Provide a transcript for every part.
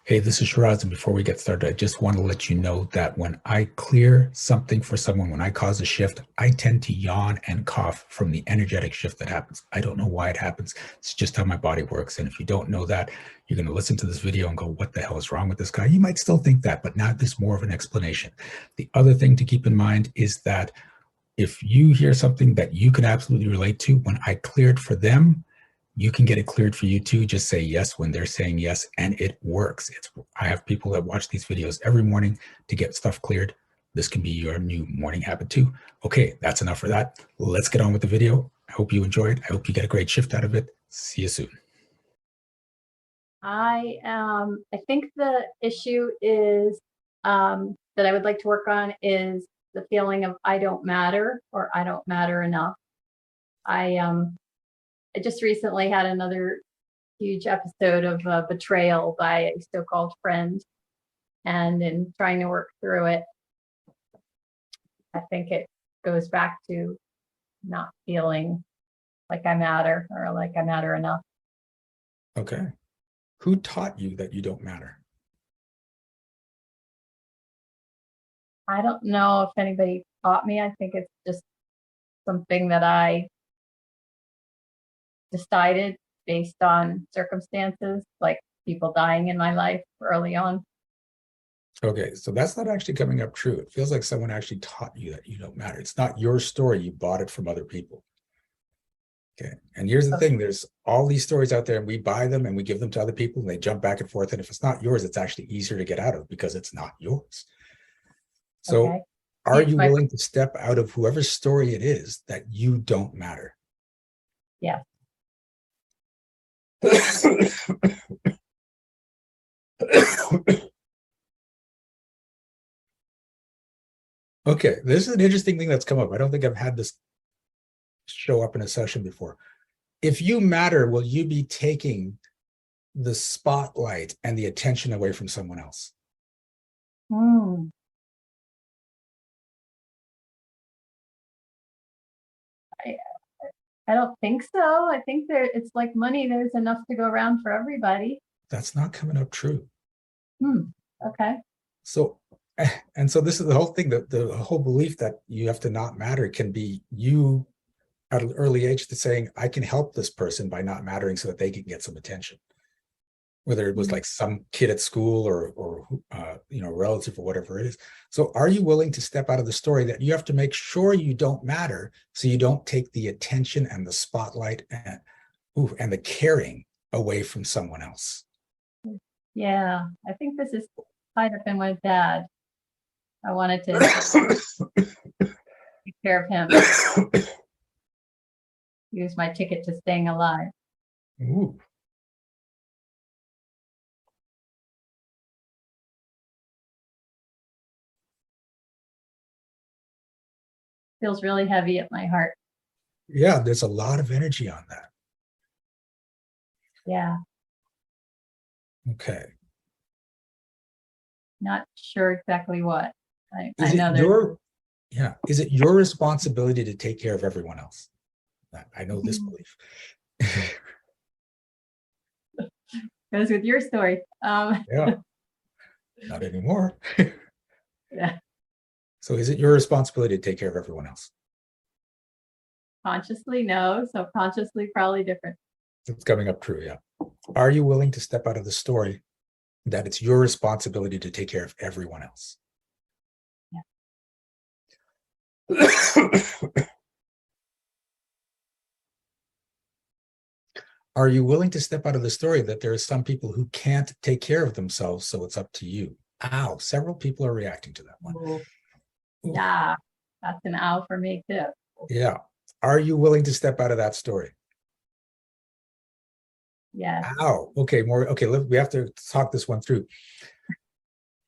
Hey, this is Shiraz, and before we get started, I just want to let you know that when I clear something for someone, when I cause a shift, I tend to yawn and cough from the energetic shift that happens. I don't know why it happens. It's just how my body works. And if you don't know that, you're going to listen to this video and go, what the hell is wrong with this guy? You might still think that, but now there's more of an explanation. The other thing to keep in mind is that if you hear something that you can absolutely relate to, when I cleared for them, you can get it cleared for you too. Just say yes when they're saying yes, and it works. I have people that watch these videos every morning to get stuff cleared. This can be your new morning habit too. Okay, that's enough for that. Let's get on with the video. I hope you enjoy it. I hope you get a great shift out of it. See you soon. I think the issue is that I would like to work on is the feeling of I don't matter or I don't matter enough. I just recently had another huge episode of betrayal by a so-called friend, and in trying to work through it, I think it goes back to not feeling like I matter or like I matter enough. Okay. Who taught you that you don't matter? I don't know if anybody taught me. I think it's just something that I decided based on circumstances, like people dying in my life early on. Okay, so that's not actually coming up true. It feels like someone actually taught you that you don't matter. It's not your story. You bought it from other people. Okay. And here's the thing, there's all these stories out there and we buy them and we give them to other people and they jump back and forth. And if it's not yours, it's actually easier to get out of because it's not yours. So Okay. are you willing to step out of whoever's story it is that you don't matter? Yeah. Okay, this is an interesting thing that's come up. I don't think I've had this show up in a session before. If you matter, will you be taking the spotlight and the attention away from someone else? Hmm. I don't think so. I think it's like money. There's enough to go around for everybody. That's not coming up true. Okay. So, and so this is the whole thing, that the whole belief that you have to not matter can be you at an early age to saying, I can help this person by not mattering so that they can get some attention. Whether it was like some kid at school or relative or whatever it is. So are you willing to step out of the story that you have to make sure you don't matter so you don't take the attention and the spotlight and the caring away from someone else? Yeah, I think this is tied up in with Dad. I wanted to take care of him. He was my ticket to staying alive. Ooh. Feels really heavy at my heart. Yeah, there's a lot of energy on that. Yeah. Okay. Not sure exactly what. Is it your responsibility to take care of everyone else? I know this belief. Goes with your story. Yeah. Not anymore. Yeah. So is it your responsibility to take care of everyone else? Consciously, no. Subconsciously, probably different. It's coming up true, yeah. Are you willing to step out of the story that it's your responsibility to take care of everyone else? Yeah. Are you willing to step out of the story that there are some people who can't take care of themselves, so it's up to you? Ow, several people are reacting to that one. Ooh. Yeah, that's an ow for me too. Yeah. Are you willing to step out of that story? Yes. Ow. Okay, we have to talk this one through.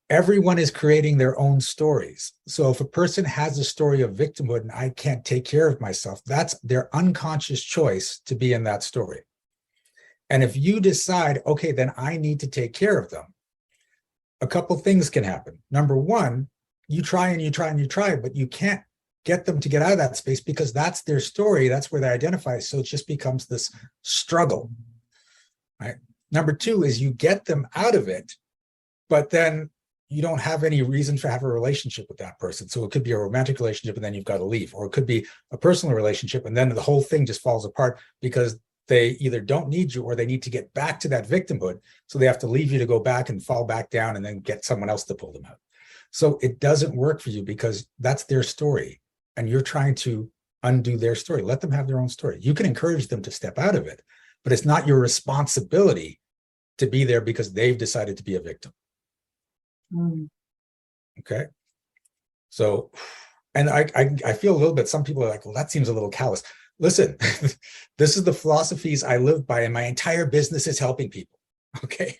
Everyone is creating their own stories. So if a person has a story of victimhood and I can't take care of myself, that's their unconscious choice to be in that story. And if you decide, okay, then I need to take care of them, a couple things can happen. Number one, you try and you try and you try, but you can't get them to get out of that space because that's their story. That's where they identify. So it just becomes this struggle, right? Number two is you get them out of it but then you don't have any reason to have a relationship with that person. So it could be a romantic relationship and then you've got to leave, or it could be a personal relationship and then the whole thing just falls apart because they either don't need you or they need to get back to that victimhood. So they have to leave you to go back and fall back down and then get someone else to pull them out. So it doesn't work for you because that's their story and you're trying to undo their story. Let them have their own story. You can encourage them to step out of it, but it's not your responsibility to be there because they've decided to be a victim. Okay. So, and I feel a little bit, some people are like, well, that seems a little callous. Listen, this is the philosophies I live by, and my entire business is helping people. Okay.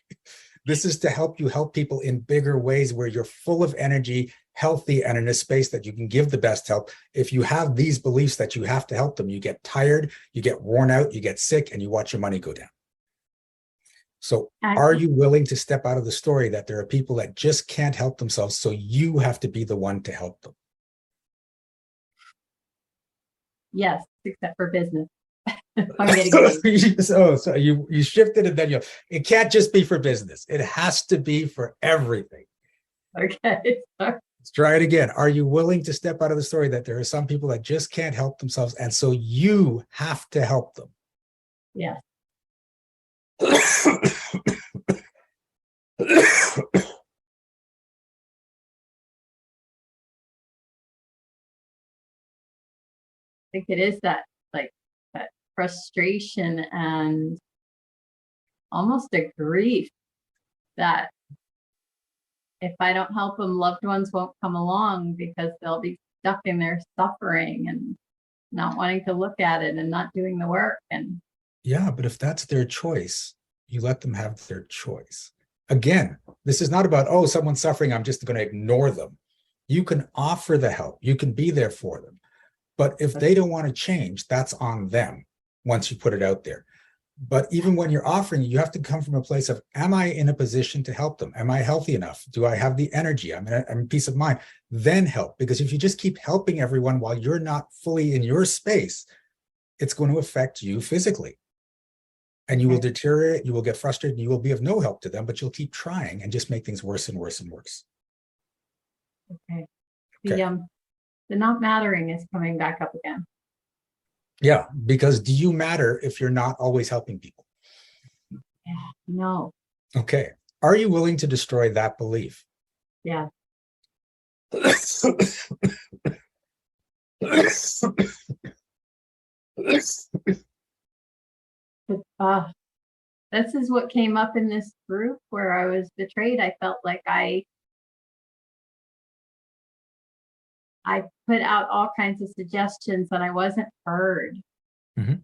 This is to help you help people in bigger ways where you're full of energy, healthy, and in a space that you can give the best help. If you have these beliefs that you have to help them, you get tired, you get worn out, you get sick, and you watch your money go down. So are you willing to step out of the story that there are people that just can't help themselves, so you have to be the one to help them? Yes, except for business. I'm getting so you shifted and then it can't just be for business. It has to be for everything. Okay. Sorry. Let's try it again. Are you willing to step out of the story that there are some people that just can't help themselves, and so you have to help them? Yes. I think it is that frustration and almost a grief that if I don't help them, loved ones won't come along because they'll be stuck in their suffering and not wanting to look at it and not doing the work. And yeah, but if that's their choice, you let them have their choice. Again, this is not about, oh, someone's suffering, I'm just going to ignore them. You can offer the help, you can be there for them. But if they don't want to change, that's on them once you put it out there. But even when you're offering, you have to come from a place of, am I in a position to help them? Am I healthy enough? Do I have the energy? I'm in peace of mind. Then help. Because if you just keep helping everyone while you're not fully in your space, it's going to affect you physically. And you will deteriorate, you will get frustrated, you will be of no help to them, but you'll keep trying and just make things worse and worse and worse. Okay. The not mattering is coming back up again. Yeah, because do you matter if you're not always helping people? Yeah, no. Okay. Are you willing to destroy that belief? Yeah. This is what came up in this group where I was betrayed. I felt like I put out all kinds of suggestions and I wasn't heard. Mm-hmm.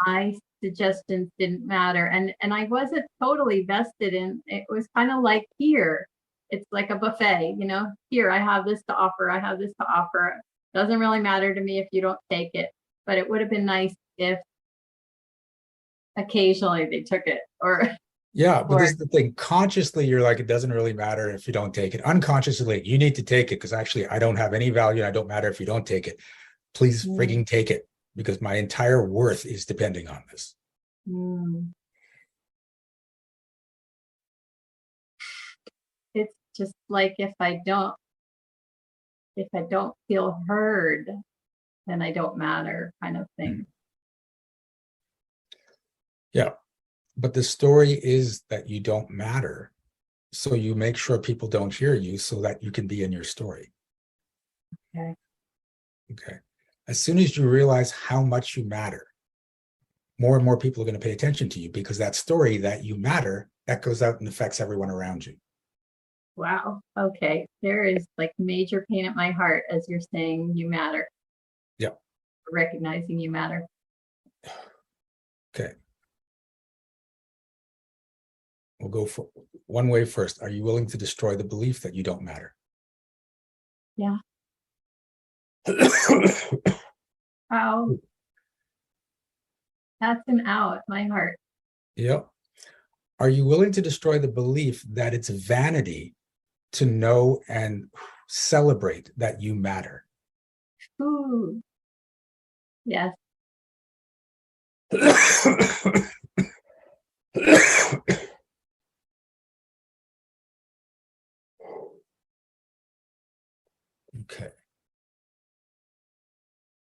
My suggestions didn't matter. And I wasn't totally vested in it. Was kind of like here. It's like a buffet, here, I have this to offer. I have this to offer. Doesn't really matter to me if you don't take it, but it would have been nice if occasionally they took it yeah, but this is the thing. Consciously, you're like, it doesn't really matter if you don't take it. Unconsciously, you need to take it because actually I don't have any value and I don't matter if you don't take it. Please frigging take it because my entire worth is depending on this. It's just like if I don't feel heard, then I don't matter kind of thing. Yeah. But the story is that you don't matter. So you make sure people don't hear you so that you can be in your story. Okay. Okay. As soon as you realize how much you matter, more and more people are going to pay attention to you because that story that you matter, that goes out and affects everyone around you. Wow. Okay. There is like major pain at my heart as you're saying you matter. Yeah. Recognizing you matter. Okay. We'll go for one way first. Are you willing to destroy the belief that you don't matter? Yeah. Ow. That's an ow at my heart. Yep. Are you willing to destroy the belief that it's vanity to know and celebrate that you matter? Ooh. Yes.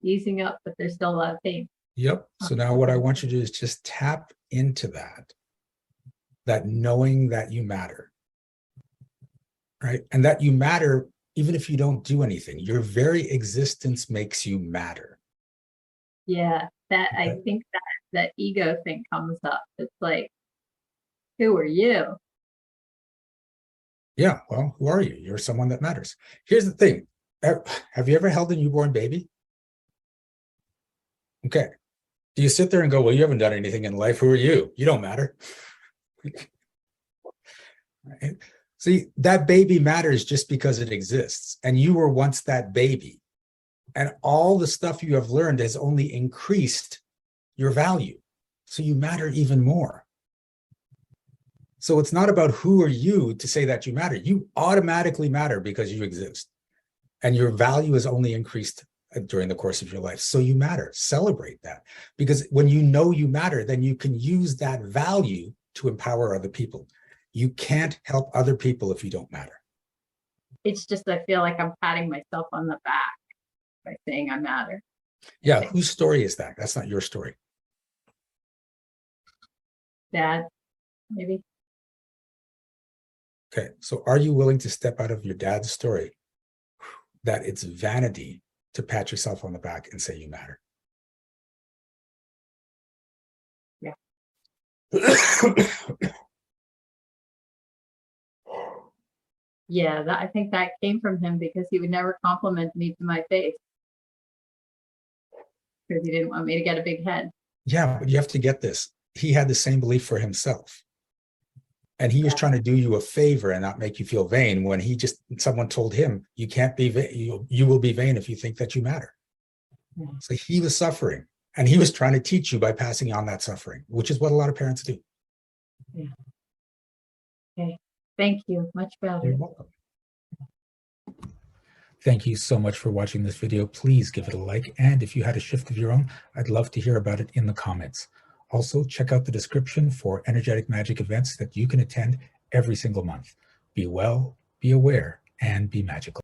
easing up, but there's still a lot of pain. Yep. So now what I want you to do is just tap into that knowing that you matter, right? And that you matter even if you don't do anything. Your very existence makes you matter. Yeah, I think that ego thing comes up. It's like, who are you? Yeah, well, who are you? You're someone that matters. Here's the thing. Have you ever held a newborn baby? Okay. Do you sit there and go, well, you haven't done anything in life. Who are you? You don't matter. Right? See, that baby matters just because it exists. And you were once that baby. And all the stuff you have learned has only increased your value. So you matter even more. So it's not about who are you to say that you matter. You automatically matter because you exist. And your value is only increased during the course of your life. So you matter. Celebrate that. Because when you know you matter, then you can use that value to empower other people. You can't help other people if you don't matter. It's just, I feel like I'm patting myself on the back by saying I matter. Yeah, whose story is that? That's not your story. Dad, maybe. Okay, so are you willing to step out of your dad's story that it's vanity to pat yourself on the back and say you matter? Yeah. Yeah, I think that came from him because he would never compliment me to my face because he didn't want me to get a big head. Yeah, but you have to get this. He had the same belief for himself. And he was trying to do you a favor and not make you feel vain when someone told him, you can't be vain. You will be vain if you think that you matter. Yeah. So he was suffering and he was trying to teach you by passing on that suffering, which is what a lot of parents do. Yeah. Okay. Thank you. Much better. You're welcome. Thank you so much for watching this video. Please give it a like. And if you had a shift of your own, I'd love to hear about it in the comments. Also, check out the description for energetic magic events that you can attend every single month. Be well, be aware, and be magical.